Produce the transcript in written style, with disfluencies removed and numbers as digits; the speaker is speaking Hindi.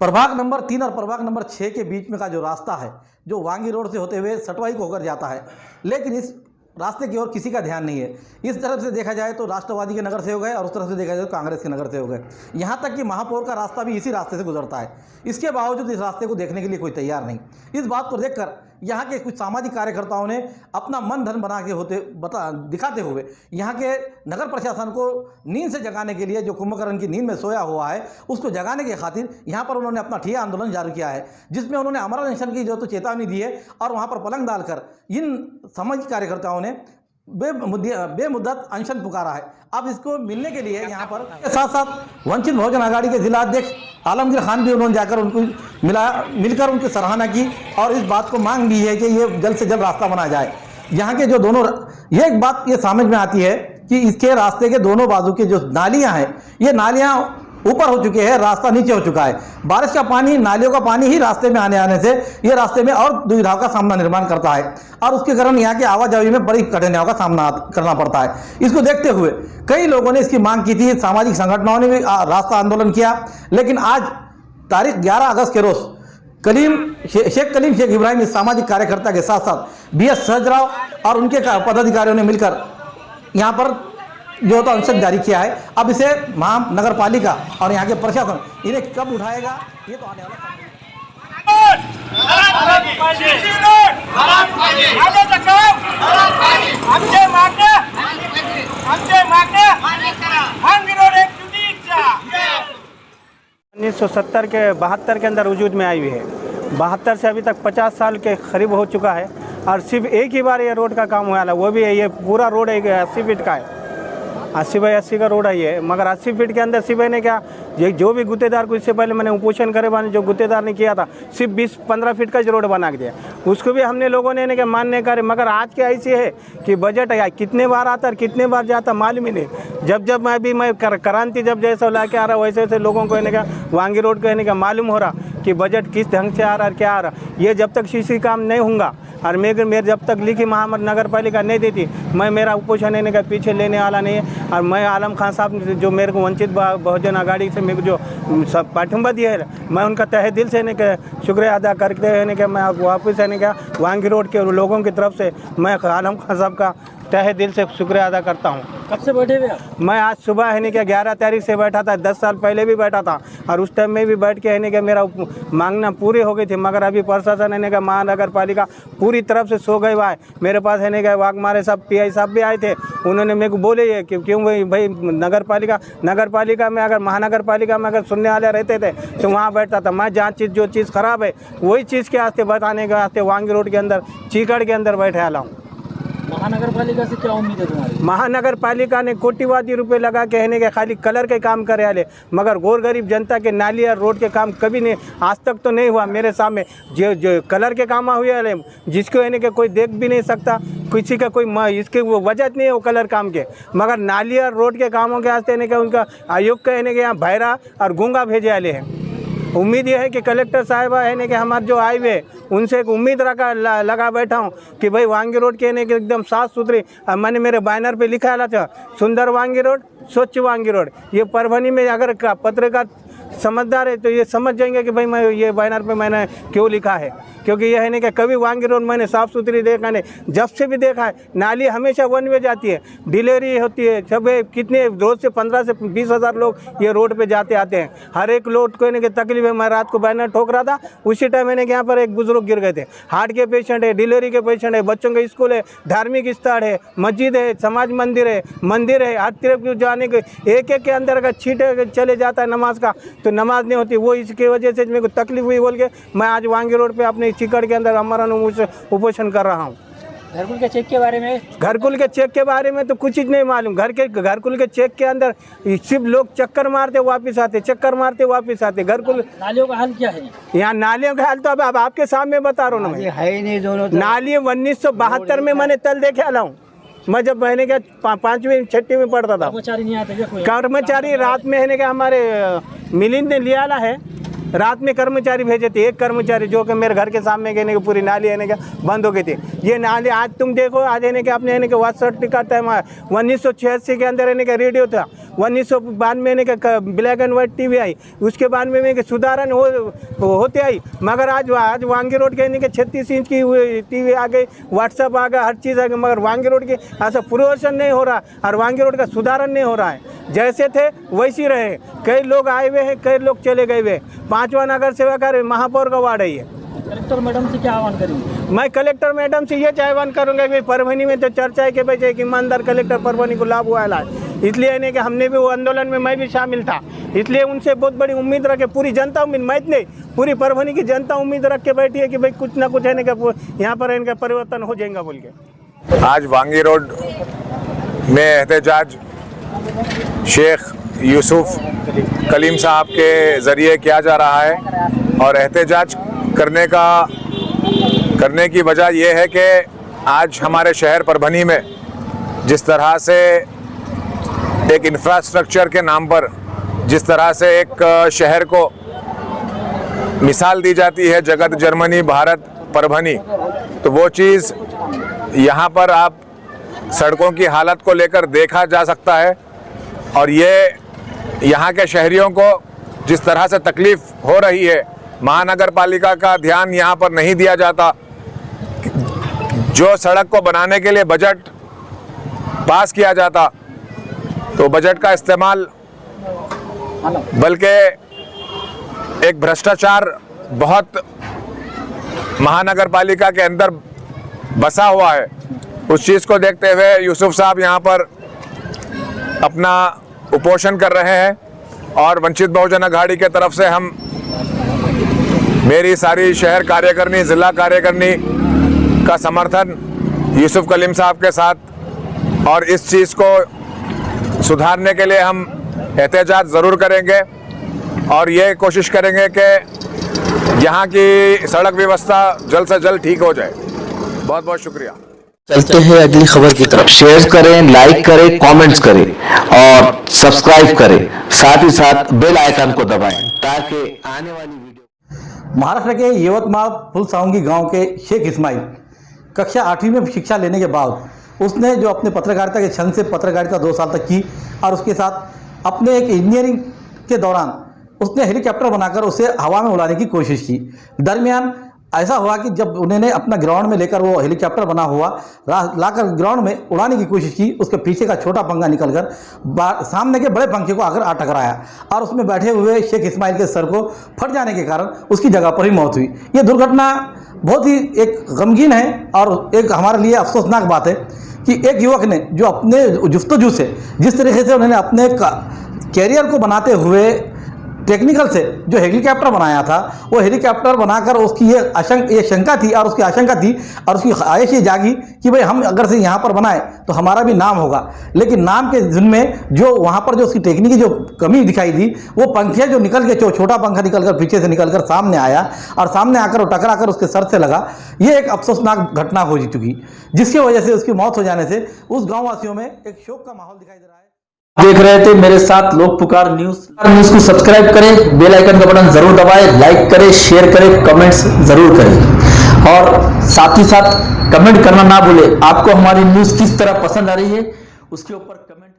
प्रभाग नंबर 3 और प्रभाग नंबर 6 के बीच में का जो रास्ता है, जो वांगी रोड से होते हुए सटवाई को होकर जाता है, लेकिन इस रास्ते की ओर किसी का ध्यान नहीं है। इस तरफ से देखा जाए तो राष्ट्रवादी के नगर सेवक है और उस तरफ से देखा जाए तो कांग्रेस के नगर सेवक है। यहाँ तक कि महापौर का रास्ता भी इसी रास्ते से गुजरता है। इसके बावजूद इस रास्ते को देखने के लिए कोई तैयार नहीं। इस बात को देखकर यहाँ के कुछ सामाजिक कार्यकर्ताओं ने अपना मन धन बना के दिखाते हुए यहाँ के नगर प्रशासन को नींद से जगाने के लिए, जो कुंभकर्ण की नींद में सोया हुआ है, उसको जगाने के खातिर यहाँ पर उन्होंने अपना ठिया आंदोलन जारी किया है, जिसमें उन्होंने अमर अनशन की जो चेतावनी दी है और वहाँ पर पलंग डालकर इन सामाजिक कार्यकर्ताओं ने बेमुद्दत अनशन पुकारा है। अब इसको मिलने के लिए यहाँ पर साथ साथ वंचित बहुजन आघाड़ी के जिला अध्यक्ष आलमगीर खान भी उन्होंने जाकर उनको मिलकर उनकी सराहना की और इस बात को मांग ली है कि ये जल्द से जल्द रास्ता बना जाए। यहाँ के जो दोनों, ये एक बात ये समझ में आती है कि इसके रास्ते के दोनों बाजू के जो नालियाँ हैं, ये नालियाँ ऊपर हो चुके हैं, रास्ता नीचे हो चुका है। बारिश का पानी, नालियों का पानी ही रास्ते में आने से ये रास्ते में और दुविधाओं का सामना निर्माण करता है और उसके कारण यहाँ की आवाजाही में बड़ी कठिनाइयों का सामना करना पड़ता है। इसको देखते हुए कई लोगों ने इसकी मांग की थी, सामाजिक संगठनों ने भी रास्ता आंदोलन किया, लेकिन आज तारीख 11 अगस्त के रोज शेख कलीम शेख इब्राहिम इस सामाजिक कार्यकर्ता के साथ साथ BS सहजराव और उनके पदाधिकारियों ने मिलकर यहाँ पर जो तो अनशन जारी किया है। अब इसे महानगर पालिका और यहाँ के प्रशासन इन्हें कब उठाएगा, ये तो आने वाला है। 1970 के 72 के अंदर वजूद में आई हुई है। 72 से अभी तक 50 साल के करीब हो चुका है और सिर्फ एक ही बार ये रोड का काम हुआ है। वो भी ये पूरा रोड 80 फीट का है, 80 बाई 80 का रोड है ये, मगर 80 फीट के अंदर सिर्फ ने क्या, ये जो भी गुत्तेदार को इससे पहले मैंने उपोषण करे बाने जो गुत्तेदार ने किया था, सिर्फ 20-15 फीट का जो रोड बना के दिया, उसको भी हमने लोगों ने क्या मान्य करे। मगर आज क्या ऐसी है कि बजट है कितने बार आता और कितने बार जाता मालूम ही नहीं। जब मैं क्रांति जब जैसा ला के आ रहा वैसे वैसे लोगों को क्या वांगी रोड को क्या मालूम हो रहा कि बजट किस ढंग से आ रहा है, क्या आ रहा। ये जब तक CC काम नहीं होगा और मेरे जब तक लिखी नगर पालिका नहीं देती, मैं मेरा उपोषण का पीछे लेने वाला नहीं है। और मैं आलम खान साहब जो मेरे को वंचित बहुजन आघाड़ी से मेरे को जो सब पाठिंबा दिया है, मैं उनका तहे दिल से शुक्रिया अदा करते हैं कि मैं वापस वांगी रोड के लोगों की तरफ से मैं आलम खान साहब का तहे दिल से शुक्रिया अदा करता हूँ। कब से बैठे हुए आप? मैं आज सुबह 11 तारीख से बैठा था, 10 साल पहले भी बैठा था और उस टाइम में भी बैठ के मेरा मांगना पूरी हो गई थी। मगर अभी प्रशासन महानगर पालिका पूरी तरफ से सो गए हुआ है। मेरे पास वाघमारे साहब PI साहब भी आए थे, उन्होंने मेरे को बोले ये कि क्यों भाई नगर पालिका में अगर महानगर पालिका में अगर सुनने वाले रहते थे तो वहाँ बैठता था। मैं जहाँ जो चीज़ ख़राब है वही चीज़ के वास्ते बताने के वास्ते वांगी रोड के अंदर चीकड़ के अंदर बैठे आला हूँ। महानगर पालिका से क्या उम्मीद है तुम्हारी? महानगर पालिका ने कोटिवादी रुपए लगा के खाली कलर के काम करे आले, मगर गोर गरीब जनता के नाली और रोड के काम कभी नहीं, आज तक तो नहीं हुआ मेरे सामने। जो कलर के काम हुए आले जिसको कोई देख भी नहीं सकता, किसी का कोई इसके वो वजह नहीं है वो कलर काम के, मगर नाली और रोड के कामों के वास्ते उनका आयोग के यहाँ बहरा और गूंगा भेजे आले हैं। उम्मीद ये है कि कलेक्टर साहिबा है कि हमारे जो आए हुए उनसे एक उम्मीद लगा बैठा हूँ कि भाई वांगी रोड के एकदम साफ़ सुथरी, मैंने मेरे बैनर पे लिखा था सुंदर वांगी रोड, स्वच्छ वांगी रोड। ये परभनी में अगर पत्रकार समझदार है तो ये समझ जाएंगे कि भाई मैं ये बैनर पे मैंने क्यों लिखा है, क्योंकि यह है नहीं कि कभी वांगी रोड मैंने साफ़ सुथरी देखा नहीं। जब से भी देखा है नाली हमेशा वन वे जाती है, डिलीवरी होती है, सब कितने रोज़ से 15 से 20 हज़ार लोग ये रोड पे जाते आते हैं। हर एक लोग को कि तकलीफ है। मैं रात को बैनर ठोक रहा था, उसी टाइम यहाँ पर एक बुजुर्ग गिर गए थे। हार्ट के पेशेंट है, डिलीवरी के पेशेंट है, बच्चों का स्कूल है, धार्मिक स्थल है, मस्जिद है, समाज मंदिर है, हर तरफ जाने के एक के अंदर अगर छीटे चले जाता है नमाज का तो नमाज नहीं होती। वो इसकी वजह से मेरे को तकलीफ हुई बोल के मैं आज वांगी रोड पे अपने चिकड़ के अंदर अमर उपोषण कर रहा हूँ। घरकुल के चेक के बारे में? घरकुल के चेक के बारे में तो कुछ ही नहीं मालूम। घरकुल के चेक के अंदर सिर्फ लोग चक्कर मारते वापस आते। घरकुल नालियों का हाल क्या है यहाँ? नालियों का हाल तो अब आपके सामने बता रहा हूँ ना, है ही नहीं। दोनों नाली 1972 में मैंने तल देखे आला हूँ। मैं जब महीने के 5वीं 6वीं में पढ़ता था। कर्मचारी नहीं आते? कर्मचारी रात में है हमारे मिलिंद ने लिया है, रात में कर्मचारी भेजे थे। एक कर्मचारी जो कि मेरे घर के सामने कहने की पूरी नाली आने का बंद हो गई थी। ये नाली आज तुम देखो, आज आने के अपने आने के 62 का टाइम है। 1986 के अंदर आने का रेडियो था, 1992 में ब्लैक एंड वाइट टीवी आई, उसके बाद में सुधारण होते आई, मगर आज वांगी रोड के 36 इंच की टीवी आ गई, व्हाट्सअप आ गया, हर चीज़ आ गई, मगर वांगी रोड की ऐसा पुनर्वसन नहीं हो रहा और वांगी रोड का सुधारण नहीं हो रहा है। जैसे थे वैसी रहे, कई लोग आए हुए हैं, कई लोग चले गए हुए। 5वां नगर सेवक महापौर का वार्ड है ये। कलेक्टर मैडम से क्या आह्वान करेंगे? मैं कलेक्टर मैडम से ये आह्वान करूंगा कि परभनी में तो चर्चा है कि भाई एक ईमानदार कलेक्टर परभनी को लाभ हुआ है, इसलिए नहीं कि हमने भी वो आंदोलन में मैं भी शामिल था, इसलिए उनसे बहुत बड़ी उम्मीद रखे, पूरी जनता उम्मीद, मैं नहीं पूरी परभनी की जनता उम्मीद रख के बैठी है कि भाई कुछ ना कुछ है यहाँ पर इनका परिवर्तन हो जाएगा बोल के। आज वांगी रोड में एहतजाज शेख यूसुफ कलीम साहब के ज़रिए किया जा रहा है और एहतजाज करने की वजह यह है कि आज हमारे शहर परभनी में जिस तरह से एक इंफ्रास्ट्रक्चर के नाम पर जिस तरह से एक शहर को मिसाल दी जाती है जगत जर्मनी भारत परभनी, तो वो चीज़ यहाँ पर आप सड़कों की हालत को लेकर देखा जा सकता है और ये यहाँ के शहरियों को जिस तरह से तकलीफ़ हो रही है, महानगर पालिका का ध्यान यहाँ पर नहीं दिया जाता। जो सड़क को बनाने के लिए बजट पास किया जाता तो बजट का इस्तेमाल, बल्कि एक भ्रष्टाचार बहुत महानगर पालिका के अंदर बसा हुआ है, उस चीज़ को देखते हुए यूसुफ साहब यहाँ पर अपना उपोषण कर रहे हैं और वंचित बहुजन अघाड़ी के तरफ से हम मेरी सारी शहर कार्यकारिणी ज़िला कार्यकारिणी का समर्थन यूसुफ कलीम साहब के साथ और इस चीज़ को सुधारने के लिए हम एहतजाज ज़रूर करेंगे और ये कोशिश करेंगे कि यहाँ की सड़क व्यवस्था जल्द से जल्द ठीक हो जाए। बहुत बहुत शुक्रिया। चलते हैं अगली खबर की तरफ। शेयर करें, लाइक करें, कमेंट्स करें और सब्सक्राइब करें, साथ ही साथ बेल आइकन को दबाएं ताकि आने वाली वीडियो। महाराष्ट्र के यवतमाळ फुलसावंगी गांव के शेख इस्माइल कक्षा 8वीं में शिक्षा लेने के बाद उसने जो अपने पत्रकारिता के छंद से पत्रकारिता 2 साल तक की और उसके साथ अपने एक इंजीनियरिंग के दौरान उसने हेलीकॉप्टर बनाकर उसे हवा में उड़ाने की कोशिश की। दरमियान ऐसा हुआ कि जब उन्होंने अपना ग्राउंड में लेकर वो हेलीकॉप्टर बना हुआ लाकर ग्राउंड में उड़ाने की कोशिश की, उसके पीछे का छोटा पंखा निकलकर सामने के बड़े पंखे को आकर आ टकराया और उसमें बैठे हुए शेख इस्माइल के सर को फट जाने के कारण उसकी जगह पर ही मौत हुई। ये दुर्घटना बहुत ही एक गमगीन है और एक हमारे लिए अफसोसनाक बात है कि एक युवक ने जो अपने जुस्तजू से जिस तरीके से उन्होंने अपने कैरियर को बनाते हुए टेक्निकल से जो हेलीकॉप्टर बनाया था, वो हेलीकॉप्टर बनाकर उसकी ये शंका थी और उसकी आशंका थी और उसकी ख्वाहिश ये जागी कि भाई हम अगर से यहाँ पर बनाए तो हमारा भी नाम होगा। लेकिन नाम के जिनमें जो वहाँ पर जो उसकी टेक्निकी जो कमी दिखाई दी, वो पंखे जो निकल के छोटा पंखा निकलकर पीछे से निकलकर सामने आया और सामने आकर वो टकरा कर उसके सर से लगा। ये एक अफसोसनाक घटना हो चुकी, जिसकी वजह से उसकी मौत हो जाने से उस गाँव वासियों में एक शोक का माहौल दिखाई दे रहा है। देख रहे थे मेरे साथ लोक पुकार न्यूज को सब्सक्राइब करें, बेल आइकन का बटन जरूर दबाएं, लाइक करें, शेयर करें, कमेंट्स जरूर करें और साथ ही साथ कमेंट करना ना भूलें। आपको हमारी न्यूज किस तरह पसंद आ रही है उसके ऊपर कमेंट